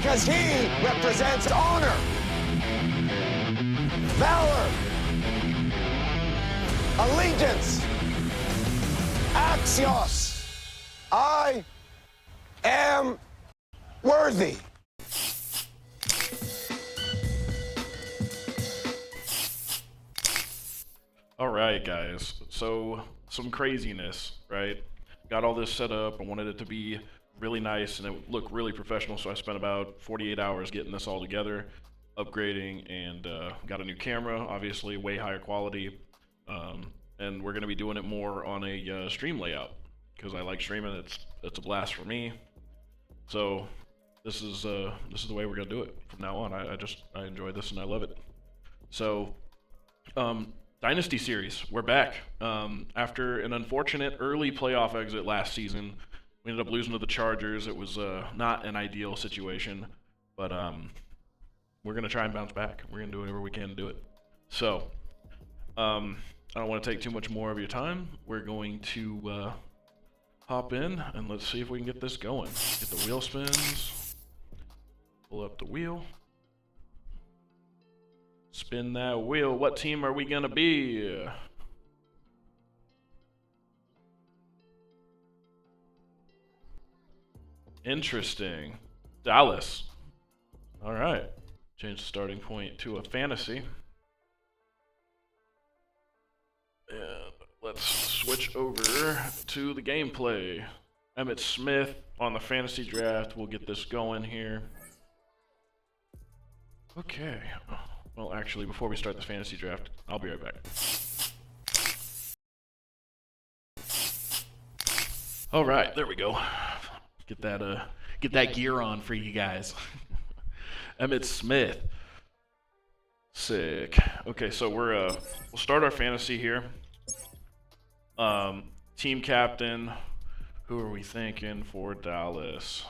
because he represents honor, valor, allegiance, axios. I am worthy. All right, guys. So some craziness, right? Got all this set up. I wanted it to be really nice and it would look really professional, so I spent about 48 hours getting this all together, upgrading, and got a new camera, obviously way higher quality, and we're going to be doing it more on a stream layout because I like streaming. It's a blast for me. So this is the way we're going to do it from now on. I enjoy this and I love it. So Dynasty series, we're back. After an unfortunate early playoff exit last season, we ended up losing to the Chargers. It was not an ideal situation, but we're gonna try and bounce back. We're gonna do whatever we can to do it. So, I don't want to take too much more of your time. We're going to hop in and let's see if we can get this going. Get the wheel spins. Pull up the wheel. Spin that wheel. What team are we gonna be? Interesting. Dallas. All right. Change the starting point to a fantasy. And let's switch over to the gameplay. Emmitt Smith on the fantasy draft. We'll get this going here. Okay. Well, actually, before we start this fantasy draft, I'll be right back. All right, there we go. Get that gear on for you guys. Emmitt Smith. Sick. Okay, so we'll start our fantasy here. Team captain. Who are we thinking for Dallas?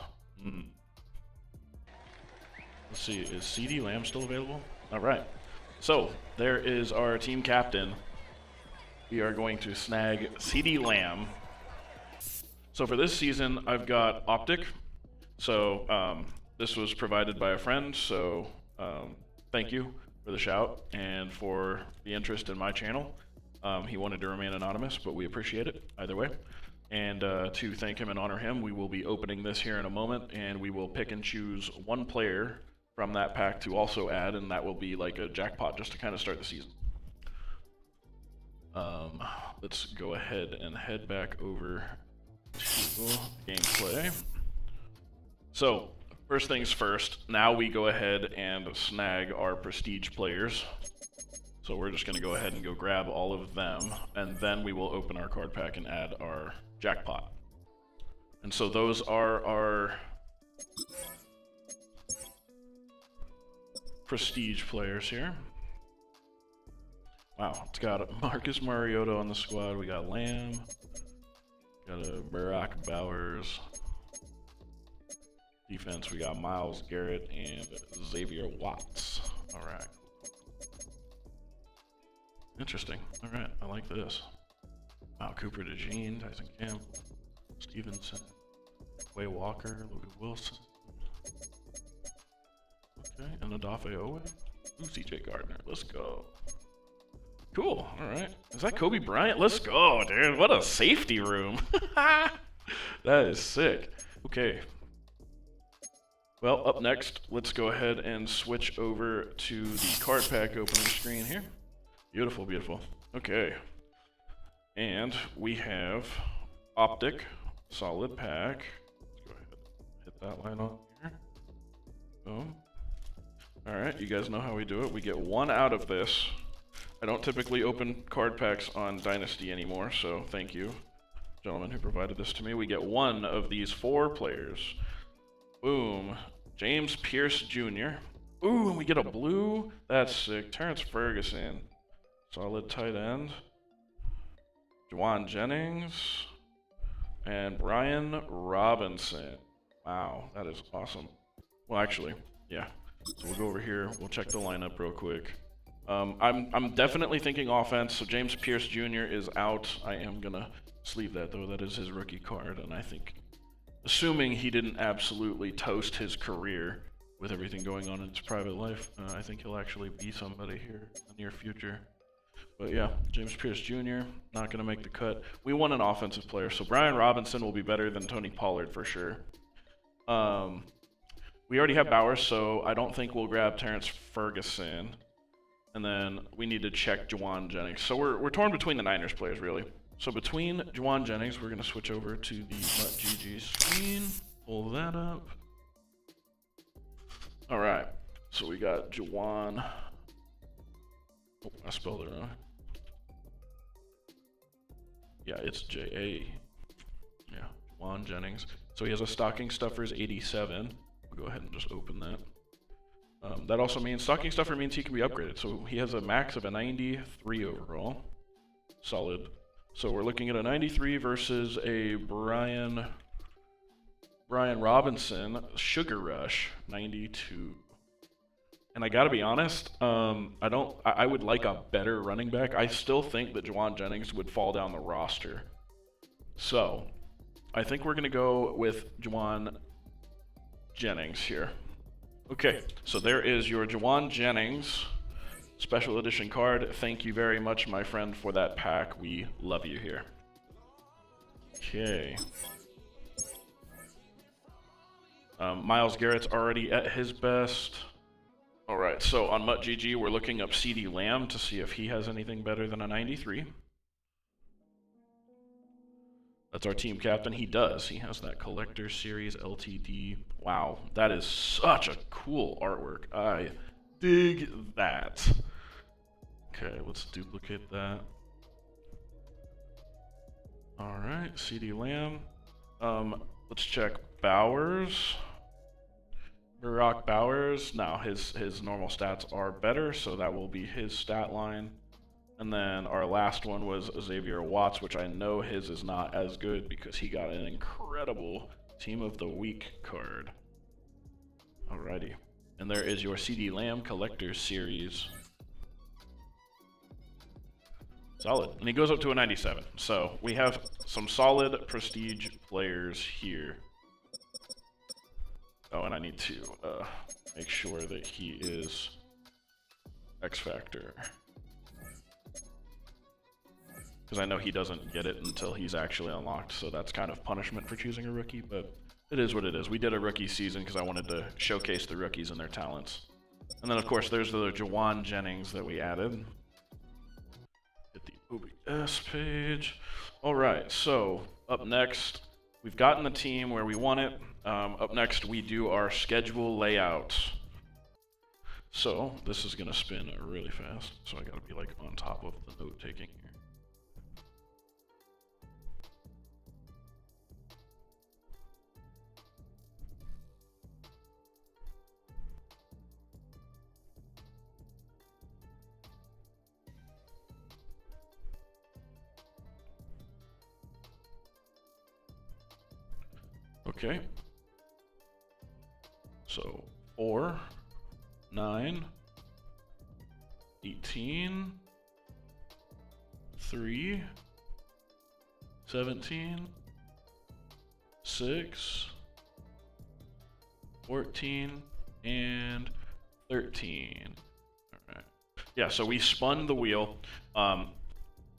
Let's see. Is CeeDee Lamb still available? All right, so there is our team captain. We are going to snag CeeDee Lamb. So for this season, I've got Optic. So this was provided by a friend, so thank you for the shout and for the interest in my channel. He wanted to remain anonymous, but we appreciate it either way. And to thank him and honor him, we will be opening this here in a moment, and we will pick and choose one player from that pack to also add, and that will be like a jackpot just to kind of start the season. Let's go ahead and head back over to gameplay. So first things first, now we go ahead and snag our prestige players. So we're just going to go ahead and go grab all of them, and then we will open our card pack and add our jackpot. And so those are our prestige players here. Wow, it's got Marcus Mariota on the squad. We got Lamb. Got a Barack Bowers. Defense, we got Myles Garrett and Xavier Watts. All right. Interesting. All right, I like this. Wow, Cooper DeJean, Tyson Camp, Stevenson, Quay Walker, Louis Wilson. Okay, and Odafe Owe. Ooh, CJ Gardner. Let's go. Cool. All right. Is that Kobe Bryant? Let's go, dude. What a safety room. That is sick. Okay. Well, up next, let's go ahead and switch over to the card pack opening screen here. Beautiful, beautiful. Okay. And we have Optic, solid pack. Let's go ahead and hit that line on here. Boom. All right, you guys know how we do it. We get one out of this. I don't typically open card packs on Dynasty anymore, so thank you, gentleman who provided this to me. We get one of these 4 players. Boom. James Pierce Jr. Ooh, and we get a blue. That's sick. Terrence Ferguson. Solid tight end. Juwan Jennings. And Brian Robinson. Wow, that is awesome. Well, actually, yeah. So we'll go over here. We'll check the lineup real quick. I'm definitely thinking offense. So James Pierce Jr. is out. I am gonna sleeve that though. That is his rookie card, and I think, assuming he didn't absolutely toast his career, with everything going on in his private life. I think he'll actually be somebody here in the near future. But yeah, James Pierce Jr., not going to make the cut. We want an offensive player, so Brian Robinson will be better than Tony Pollard for sure. We already have Bowers, so I don't think we'll grab Terrence Ferguson. And then we need to check Juwan Jennings. So we're torn between the Niners players, really. So between Juwan Jennings, we're going to switch over to the MUTGG screen. Pull that up. All right. So we got Juwan. Oh, I spelled it wrong. Yeah, it's J-A. Yeah, Juwan Jennings. So he has a stocking stuffers 87. We'll go ahead and just open that. That also means stocking stuffer means he can be upgraded. So he has a max of a 93 overall. Solid. So we're looking at a 93 versus a Brian Robinson Sugar Rush 92. And I gotta be honest, I would like a better running back. I still think that Juwan Jennings would fall down the roster. So I think we're gonna go with Juwan Jennings here. Okay, so there is your Juwan Jennings special edition card. Thank you very much, my friend, for that pack. We love you here. Okay. Myles Garrett's already at his best. All right, so on MUTGG, we're looking up CeeDee Lamb to see if he has anything better than a 93. That's our team captain. He does. He has that Collector Series LTD. Wow, that is such a cool artwork. I dig that. Okay, let's duplicate that. All right, CeeDee Lamb. Let's check Bowers. Barack Bowers. Now his normal stats are better, so that will be his stat line. And then our last one was Xavier Watts, which I know his is not as good because he got an incredible Team of the Week card. Alrighty. And there is your CeeDee Lamb Collector Series. Solid. And he goes up to a 97. So we have some solid prestige players here. Oh, and I need to make sure that he is X Factor. Because I know he doesn't get it until he's actually unlocked, so that's kind of punishment for choosing a rookie, but it is what it is. We did a rookie season because I wanted to showcase the rookies and their talents. And then, of course, there's the Juwan Jennings that we added. Hit the OBS page. All right, so up next, we've gotten the team where we want it. Up next, we do our schedule layout. So this is going to spin really fast, so I got to be like on top of the note-taking here. Okay. So 4, 9, 18, 3, 17, 6, 14, and 13. All right. Yeah, so we spun the wheel.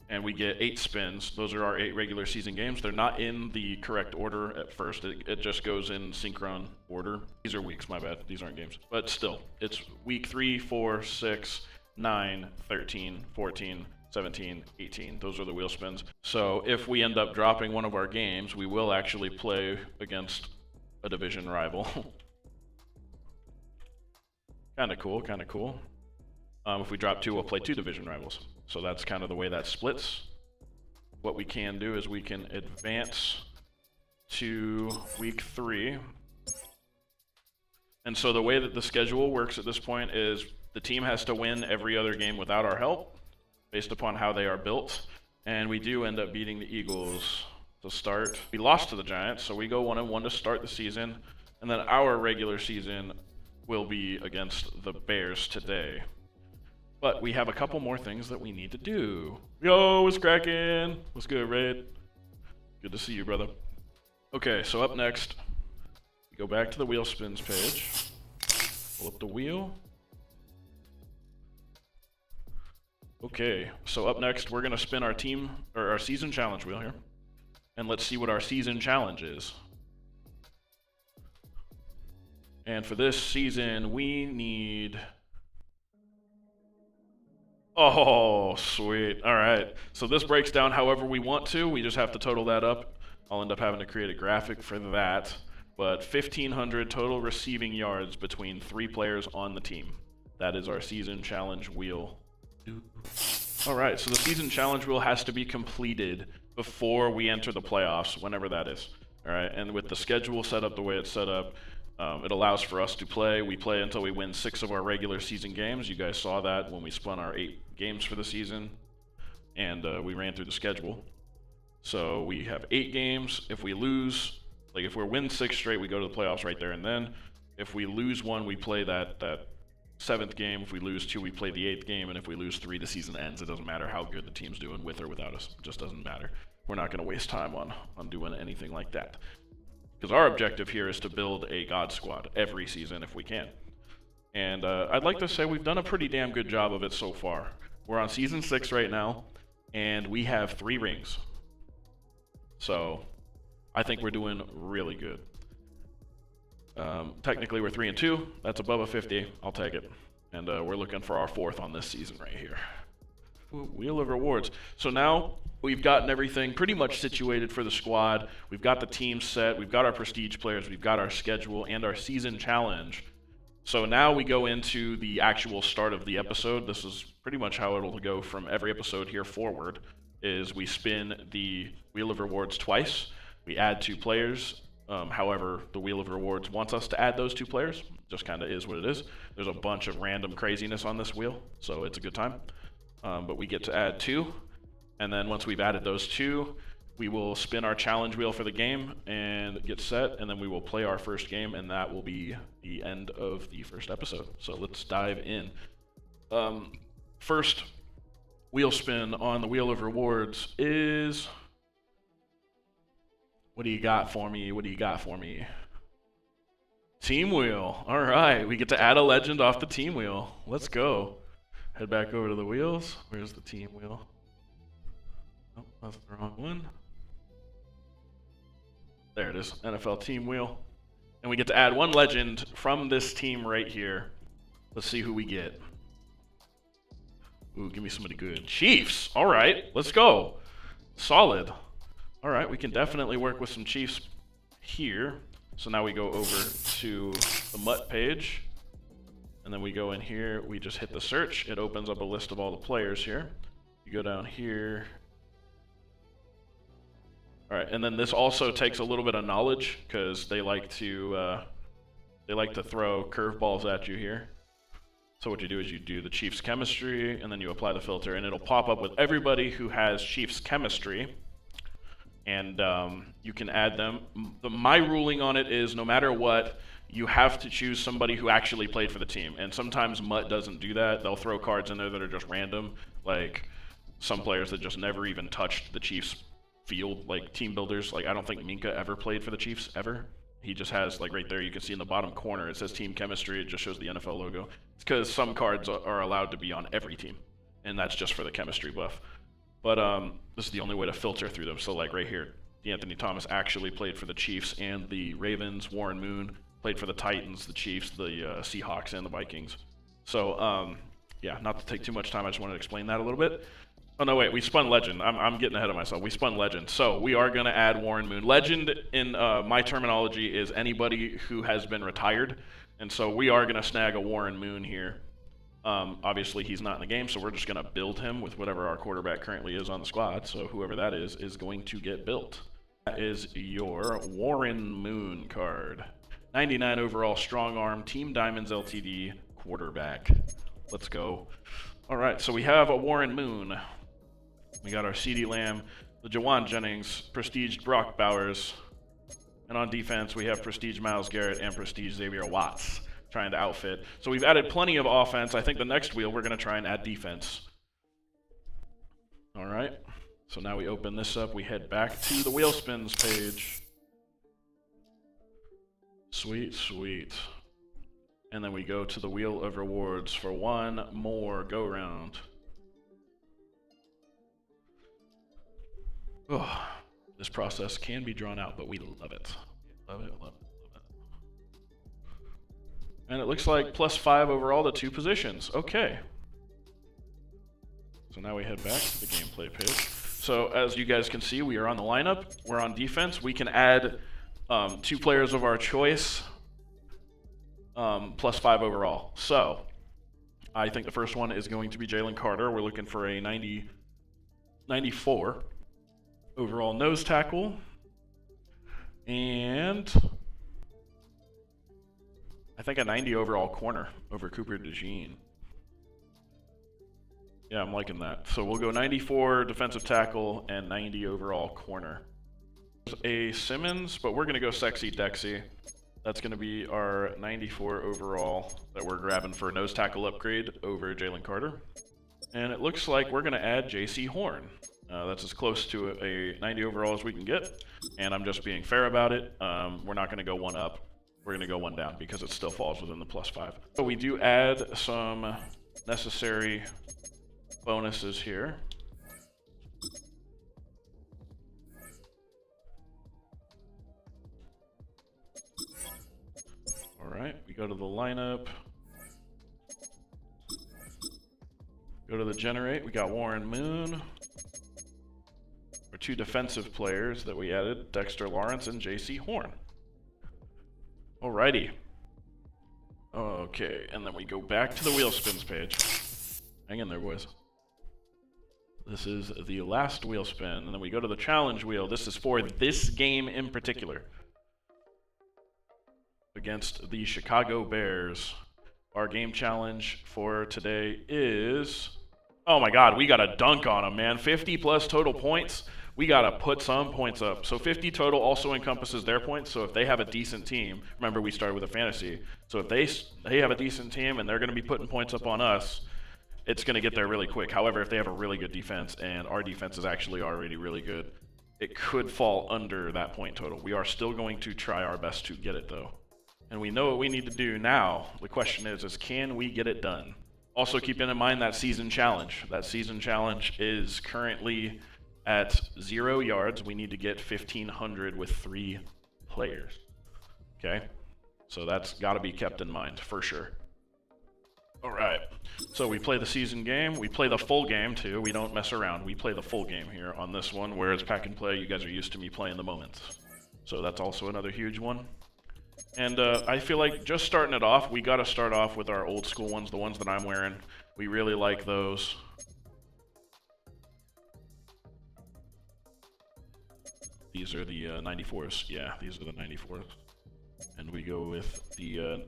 And we get 8 spins. Those are our 8 regular season games. They're not in the correct order at first. It just goes in synchron order. These are weeks, my bad. These aren't games. But still, it's week 3, 4, 6, 9, 13, 14, 17, 18. Those are the wheel spins. So if we end up dropping one of our games, we will actually play against a division rival. Kind of cool, kind of cool. If we drop 2, we'll play 2 division rivals. So that's kind of the way that splits. What we can do is we can advance to week 3. And so the way that the schedule works at this point is the team has to win every other game without our help, based upon how they are built. And we do end up beating the Eagles to start. We lost to the Giants, so we go 1-1 to start the season. And then our regular season will be against the Bears today. But we have a couple more things that we need to do. Yo, what's cracking? What's good, Raid? Good to see you, brother. Okay, so up next, we go back to the wheel spins page. Pull up the wheel. Okay, so up next, we're gonna spin our team, or our season challenge wheel here. And let's see what our season challenge is. And for this season, we need... Oh, sweet. All right. So this breaks down however we want to. We just have to total that up. I'll end up having to create a graphic for that. But 1,500 total receiving yards between 3 players on the team. That is our season challenge wheel. All right, so the season challenge wheel has to be completed before we enter the playoffs, whenever that is. All right, and with the schedule set up the way it's set up, it allows for us to play. We play until we win 6 of our regular season games. You guys saw that when we spun our 8 games for the season, and we ran through the schedule. So we have 8 games. If we lose, like if we win 6 straight, we go to the playoffs right there and then. If we lose 1, we play that 7th game. If we lose 2, we play the 8th game, and if we lose 3, the season ends. It doesn't matter how good the team's doing, with or without us. It just doesn't matter. We're not going to waste time on doing anything like that. Because our objective here is to build a God squad every season if we can. And I'd like to say we've done a pretty damn good job of it so far. We're on season 6 right now, and we have 3 rings. So I think we're doing really good. Technically we're 3-2. That's above a 50. I'll take it. And we're looking for our 4th on this season right here. Wheel of rewards. So now we've gotten everything pretty much situated for the squad. We've got the team set. We've got our prestige players. We've got our schedule and our season challenge. So now we go into the actual start of the episode. This is pretty much how it'll go from every episode here forward, is we spin the Wheel of Rewards twice. We add 2 players. However, the Wheel of Rewards wants us to add those 2 players. Just kind of is what it is. There's a bunch of random craziness on this wheel, so it's a good time. But we get to add 2, and then once we've added those 2, we will spin our challenge wheel for the game and get set, and then we will play our first game, and that will be the end of the first episode. So let's dive in. First wheel spin on the Wheel of Rewards is... What do you got for me? What do you got for me? Team wheel. All right, we get to add a legend off the team wheel. Let's go. Head back over to the wheels. Where's the team wheel? Oh, that's the wrong one. There it is, NFL team wheel. And we get to add 1 legend from this team right here. Let's see who we get. Ooh, give me somebody good. Chiefs. All right, let's go. Solid. All right, we can definitely work with some Chiefs here. So now we go over to the MUT page. And then we go in here, we just hit the search. It opens up a list of all the players here. You go down here. All right, and then this also takes a little bit of knowledge because they like to throw curveballs at you here. So what you do is you do the Chiefs chemistry, and then you apply the filter, and it'll pop up with everybody who has Chiefs chemistry. And you can add them. My ruling on it is no matter what, you have to choose somebody who actually played for the team. And sometimes MUT doesn't do that. They'll throw cards in there that are just random, like some players that just never even touched the Chiefs field, like team builders. Like I don't think Minka ever played for the Chiefs, ever. He just has, like right there, you can see in the bottom corner, it says team chemistry. It just shows the NFL logo. It's because some cards are allowed to be on every team, and that's just for the chemistry buff. But this is the only way to filter through them. So like right here, Anthony Thomas actually played for the Chiefs and the Ravens. Warren Moon played for the Titans, the Chiefs, the Seahawks, and the Vikings. So yeah, not to take too much time, I just wanted to explain that a little bit. Oh no, wait, we spun Legend. I'm getting ahead of myself. We spun Legend. So we are going to add Warren Moon. Legend, in my terminology, is anybody who has been retired. And so we are going to snag a Warren Moon here. Obviously, he's not in the game, so we're just going to build him with whatever our quarterback currently is on the squad. So whoever that is going to get built. That is your Warren Moon card. 99 overall, strong arm, Team Diamonds LTD, quarterback. Let's go. All right, so we have a Warren Moon. We got our CeeDee Lamb, the Jawan Jennings, Prestige Brock Bowers, and on defense we have Prestige Myles Garrett and Prestige Xavier Watts trying to outfit. So we've added plenty of offense. I think the next wheel we're going to try and add defense. All right, so now we open this up. We head back to the wheel spins page. Sweet, sweet. And then we go to the Wheel of Rewards for one more go-round. Oh, this process can be drawn out, but we love it. Love it, love it, love it. And it looks like +5 overall to 2 positions. Okay. So now we head back to the gameplay page. So as you guys can see, we are on the lineup. We're on defense. We can add 2 players of our choice. +5 overall. So I think the first one is going to be Jalen Carter. We're looking for a 94 overall nose tackle. And I think a 90 overall corner over Cooper DeJean. Yeah, I'm liking that. So we'll go 94 defensive tackle and 90 overall corner. A Simmons, but we're going to go Sexy Dexy. That's going to be our 94 overall that we're grabbing for a nose tackle upgrade over Jalen Carter. And it looks like we're going to add JC Horn. That's as close to a 90 overall as we can get. And I'm just being fair about it. We're not going to go one up. We're going to go one down because it still falls within the +5. So we do add some necessary bonuses here. All right, we go to the lineup. Go to the generate. We got Warren Moon. Our 2 defensive players that we added, Dexter Lawrence and JC Horn. Alrighty. Okay, and then we go back to the wheel spins page. Hang in there, boys. This is the last wheel spin, and then we go to the challenge wheel. This is for this game in particular. Against the Chicago Bears. Our game challenge for today is... Oh my god, we gotta dunk on them, man. 50 plus total points. We gotta put some points up. So 50 total also encompasses their points. So if they have a decent team, remember we started with a fantasy. So if they have a decent team and they're gonna be putting points up on us, it's gonna get there really quick. However, if they have a really good defense and our defense is actually already really good, it could fall under that point total. We are still going to try our best to get it though. And we know what we need to do now. The question is can we get it done? Also keeping in mind that season challenge. That season challenge is currently at 0 yards. We need to get 1,500 with 3 players. Okay? So that's got to be kept in mind for sure. All right. So we play the season game. We play the full game too. We don't mess around. We play the full game here on this one, whereas pack and play, you guys are used to me playing the moments. So that's also another huge one. And I feel like just starting it off, we got to start off with our old school ones, the ones that I'm wearing. We really like those. These are the 94s. Yeah, these are the 94s. And we go with the...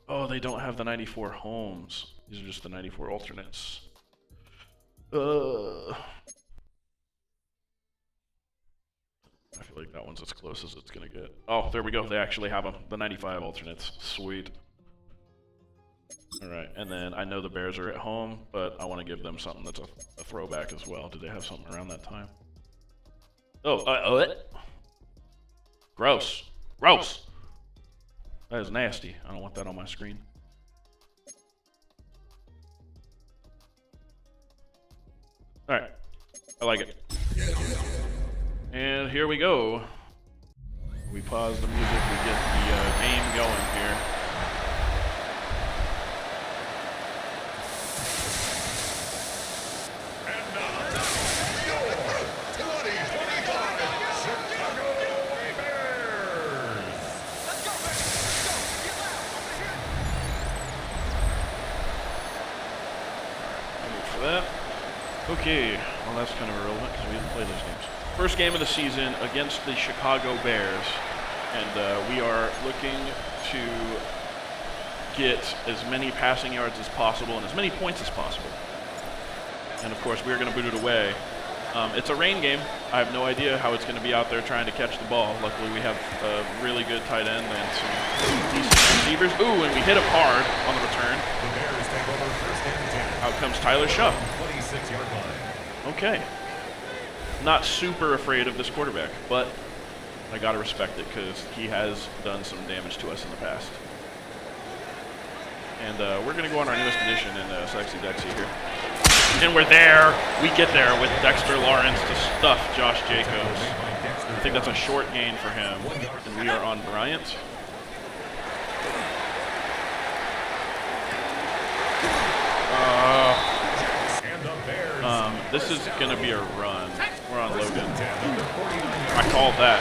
oh, they don't have the 94 homes. These are just the 94 alternates. I feel like that one's as close as it's gonna get. Oh, there we go. They actually have them. The 95 alternates. Sweet. All right, and then I know the Bears are at home, but I want to give them something that's a throwback as well. Did they have something around that time? Oh, what? Gross. Gross. That is nasty. I don't want that on my screen. All right. I like it. And here we go. We pause the music, we get the game going here. And now, your 2025 Chicago Bears. Let's go, Bears! Let's go! Get loud! Over here! I'll wait for that. Okay, well that's kind of irrelevant because we didn't play those games. First game of the season against the Chicago Bears, and we are looking to get as many passing yards as possible and as many points as possible. And of course, we are going to boot it away. It's a rain game. I have no idea how it's going to be out there trying to catch the ball. Luckily, we have a really good tight end and some decent receivers. Ooh, and we hit him hard on the return. The Bears take over first and 10. Out comes Tyler Shuff. 26-yard line. Okay. Not super afraid of this quarterback, but I gotta respect it because he has done some damage to us in the past. And we're going to go on our newest edition in Sexy Dexy here. And we're there. We get there with Dexter Lawrence to stuff Josh Jacobs. I think that's a short gain for him. And we are on Bryant. This is going to be a run. We're on Logan. I called that.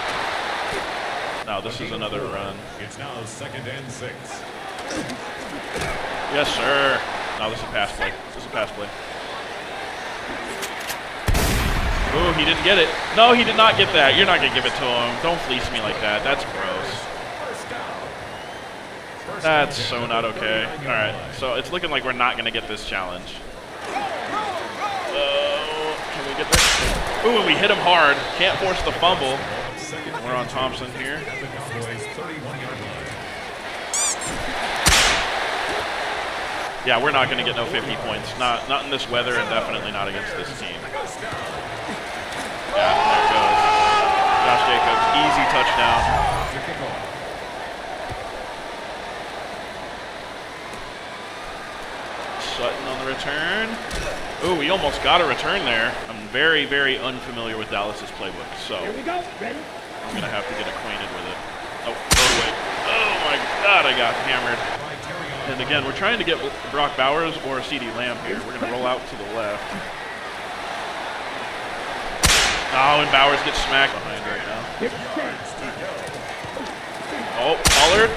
No, this is another run. It's now 2nd and 6. Yes, sir. No, this is a pass play. This is a pass play. Ooh, he didn't get it. No, he did not get that. You're not going to give it to him. Don't fleece me like that. That's gross. That's so not okay. All right, so it's looking like we're not going to get this challenge. Can we get this? Ooh, and we hit him hard. Can't force the fumble. We're on Thompson here. Yeah, we're not going to get no 50 points. Not in this weather, and definitely not against this team. Yeah, there it goes. Josh Jacobs, easy touchdown. Sutton on the return. Ooh, we almost got a return there. I'm very, very unfamiliar with Dallas's playbook, so here we go. Ready? I'm going to have to get acquainted with it. Oh, wait. Oh my God, I got hammered. And again, we're trying to get Brock Bowers or CeeDee Lamb here. We're going to roll out to the left. Oh, and Bowers gets smacked behind right now. Oh, Pollard.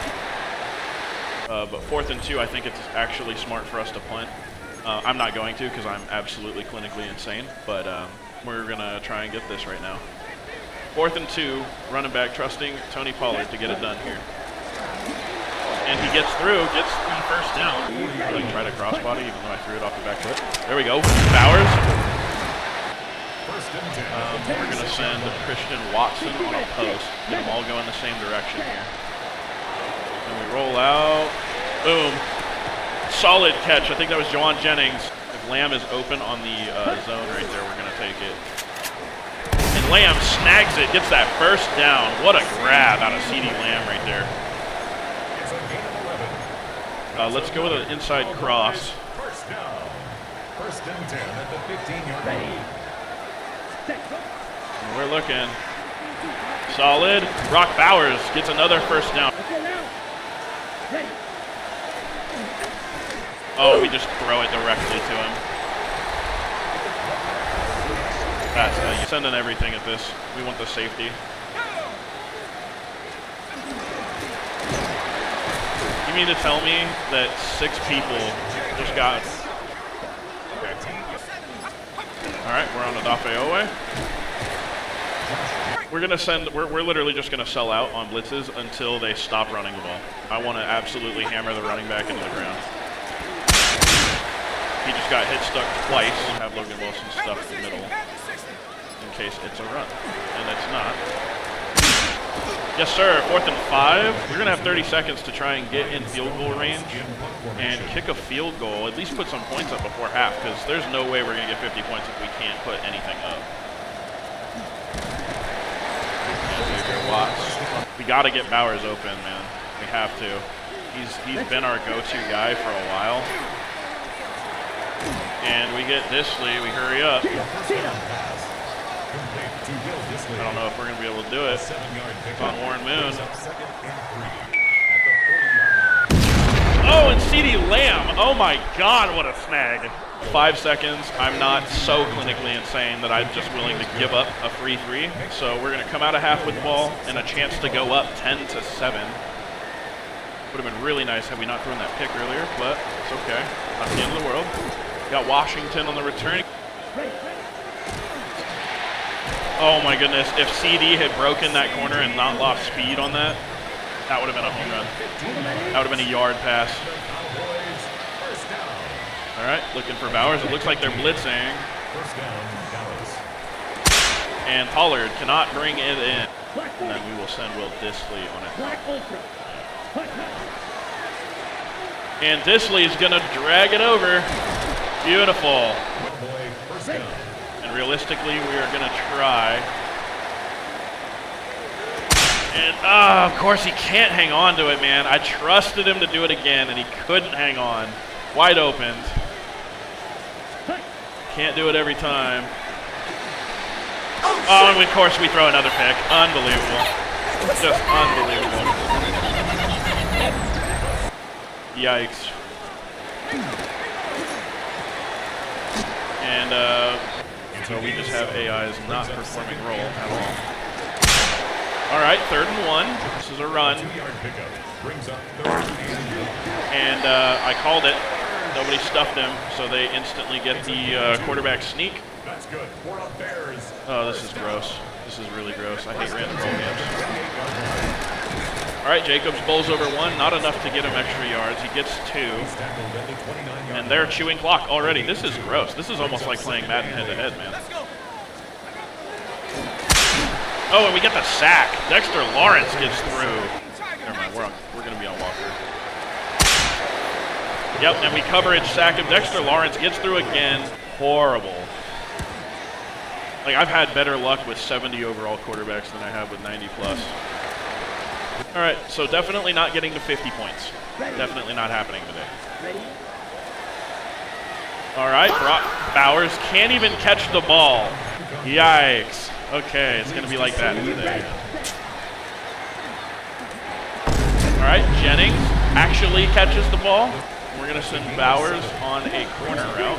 But 4th and 2, I think it's actually smart for us to punt. I'm not going to because I'm absolutely clinically insane, but we're going to try and get this right now. 4th and 2, running back, trusting Tony Pollard to get it done here. And he gets through, gets the first down. Like, try to crossbody, even though I threw it off the back foot. There we go, Bowers. We're going to send Christian Watson on a post. Get them all going the same direction here. And we roll out. Boom. Solid catch. I think that was Jawan Jennings. If Lamb is open on the zone right there, we're going to take it. And Lamb snags it, gets that first down. What a grab out of CeeDee Lamb right there. Let's go with an inside cross. First down. 1st and 10 at the 15-yard line. We're looking. Solid. Brock Bowers gets another first down. Oh, we just throw it directly to him. That's you're sending everything at this. We want the safety. You mean to tell me that 6 people just got... Okay. All right, we're on Odafe Owe. We're gonna send. We're literally just gonna sell out on blitzes until they stop running the ball. I want to absolutely hammer the running back into the ground. He just got hit stuck twice. Have Logan Wilson stuffed in the middle in case it's a run, and it's not. Yes, sir. 4th and 5. We're gonna have 30 seconds to try and get in field goal range and kick a field goal. At least put some points up before half, because there's no way we're gonna get 50 points if we can't put anything up. We got to get Bowers open, man. We have to. He's been our go-to guy for a while. And we get Disley. We hurry up. I don't know if we're going to be able to do it. It's on Warren Moon. Oh, and CeeDee Lamb. Oh, my God, what a snag. 5 seconds. I'm not so clinically insane that I'm just willing to give up a free 3. So we're going to come out of half with the ball and a chance to go up 10-7. Would have been really nice had we not thrown that pick earlier, but it's okay. Not the end of the world. Got Washington on the return. Oh my goodness, if CD had broken that corner and not lost speed on that, that would have been a home run. That would have been a yard pass. All right, looking for Bowers. It looks like they're blitzing. And Pollard cannot bring it in. And then we will send Will Disley on it. And Disley is going to drag it over. Beautiful. And realistically, we are going to try. And, of course, he can't hang on to it, man. I trusted him to do it again, and he couldn't hang on. Wide open. Can't do it every time. Oh, and of course, we throw another pick. Unbelievable. Just unbelievable. Yikes. And, so we just have AIs not performing role at all. All right, 3rd and 1. This is a run. And I called it. Nobody stuffed him, so they instantly get the quarterback sneak. That's good. Bears. Oh, this is gross. This is really gross. I hate random roll games. All right, Jacobs bowls over 1. Not enough to get him extra yards. He gets 2. And they're chewing clock already. This is gross. This is almost like playing Madden head-to-head, man. Oh, and we get the sack. Dexter Lawrence gets through. Never mind, we're going to be on Walker. Yep, and we coverage sack of Dexter Lawrence gets through again. Horrible. Like, I've had better luck with 70 overall quarterbacks than I have with 90 plus. All right, so definitely not getting to 50 points. Definitely not happening today. All right, Brock Bowers can't even catch the ball. Yikes. Okay, it's going to be like that today. All right, Jennings actually catches the ball. We're going to send Bowers on a corner route.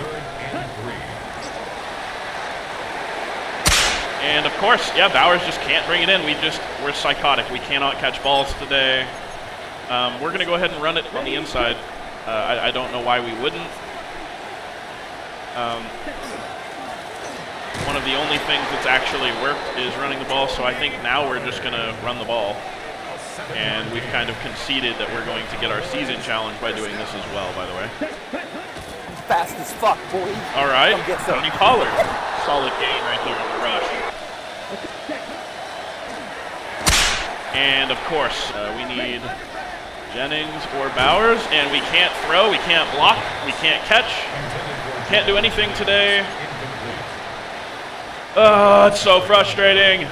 And of course, yeah, Bowers just can't bring it in. We're psychotic. We cannot catch balls today. We're going to go ahead and run it on the inside. I don't know why we wouldn't. One of the only things that's actually worked is running the ball, so I think now we're just going to run the ball. And we've kind of conceded that we're going to get our season challenge by doing this as well, by the way. Fast as fuck, boy. All right, Tony Pollard. Solid game right there on the rush. And, of course, we need Jennings or Bowers, and we can't throw, we can't block, we can't catch, can't do anything today. Oh, it's so frustrating.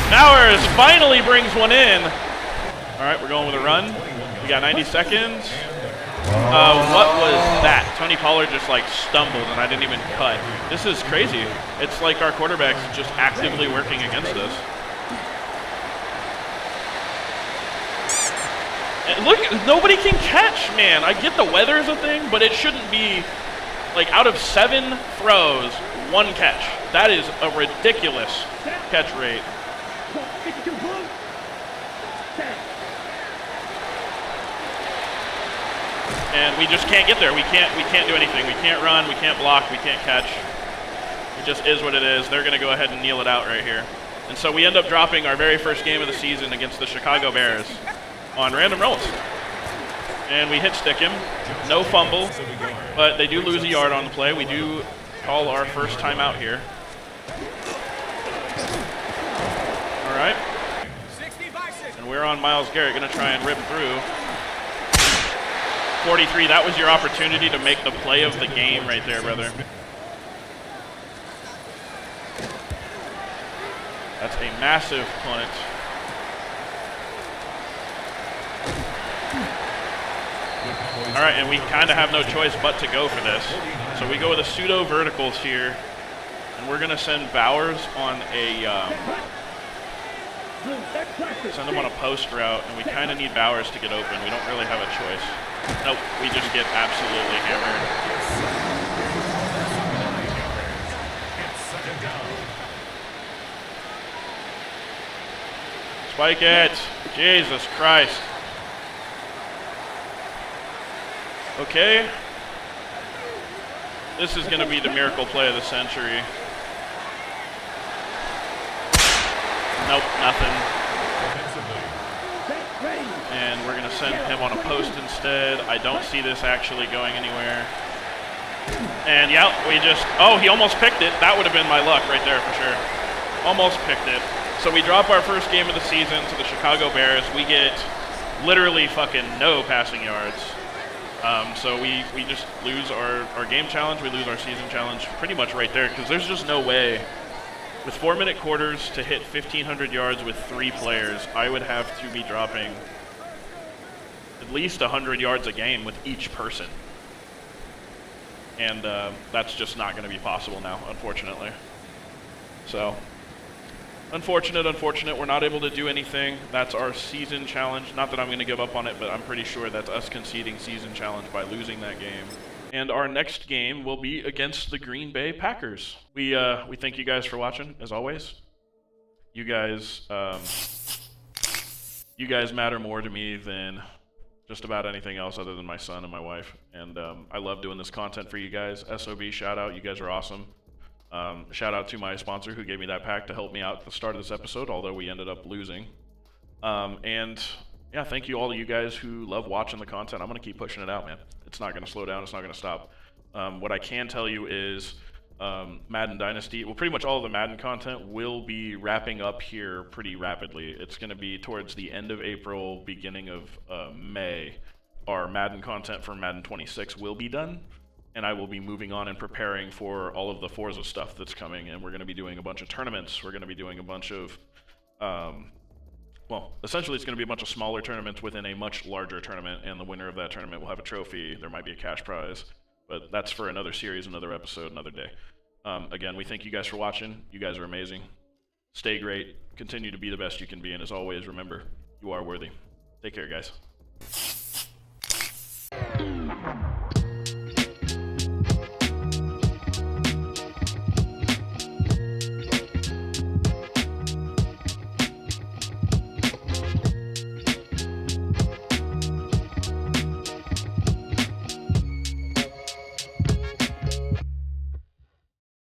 Bowers finally brings one in. All right, we're going with a run. We got 90 seconds. What was that? Tony Pollard just like stumbled and I didn't even cut. This is crazy. It's like our quarterback's just actively working against us. And look, nobody can catch, man. I get the weather's a thing, but it shouldn't be like out of 7 throws, 1 catch. That is a ridiculous catch rate. And we just can't get there. We can't do anything. We can't run. We can't block. We can't catch. It just is what it is. They're going to go ahead and kneel it out right here. And so we end up dropping our very first game of the season against the Chicago Bears on random rolls. And we hit stick him. No fumble, but they do lose a yard on the play. We do call our first timeout here. All right. And we're on Myles Garrett, going to try and rip through. 43, that was your opportunity to make the play of the game right there, brother. That's a massive punt. All right, and we kind of have no choice but to go for this. So we go with a pseudo verticals here, and we're going to send Bowers on a send him on a post route, and we kind of need Bowers to get open. We don't really have a choice. Nope, we just get absolutely hammered. Spike it. Jesus Christ. Okay. This is going to be the miracle play of the century. Nope, nothing. And we're going to send him on a post instead. I don't see this actually going anywhere. And yeah, we just, oh, he almost picked it. That would have been my luck right there for sure. Almost picked it. So we drop our first game of the season to the Chicago Bears. We get literally fucking no passing yards. So we just lose our game challenge, we lose our season challenge pretty much right there, because there's just no way. With 4-minute quarters to hit 1,500 yards with 3 players, I would have to be dropping at least 100 yards a game with each person. And that's just not going to be possible now, unfortunately. So, unfortunate, we're not able to do anything. That's our season challenge. Not that I'm going to give up on it, but I'm pretty sure that's us conceding season challenge by losing that game. And our next game will be against the Green Bay Packers. We thank you guys for watching, as always. You guys matter more to me than just about anything else other than my son and my wife. And I love doing this content for you guys. SOB, shout out. You guys are awesome. Shout out to my sponsor who gave me that pack to help me out at the start of this episode, although we ended up losing. And yeah, thank you all of you guys who love watching the content. I'm going to keep pushing it out, man. It's not going to slow down. It's not going to stop. What I can tell you is Madden Dynasty, well, pretty much all of the Madden content will be wrapping up here pretty rapidly. It's going to be towards the end of April, beginning of May. Our Madden content for Madden 26 will be done, and I will be moving on and preparing for all of the Forza stuff that's coming, and we're going to be doing a bunch of tournaments. We're going to be doing a bunch of well, essentially it's going to be a bunch of smaller tournaments within a much larger tournament, and the winner of that tournament will have a trophy. There might be a cash prize, but that's for another series, another episode, another day. Again, we thank you guys for watching. You guys are amazing. Stay great. Continue to be the best you can be, and as always, remember, you are worthy. Take care, guys.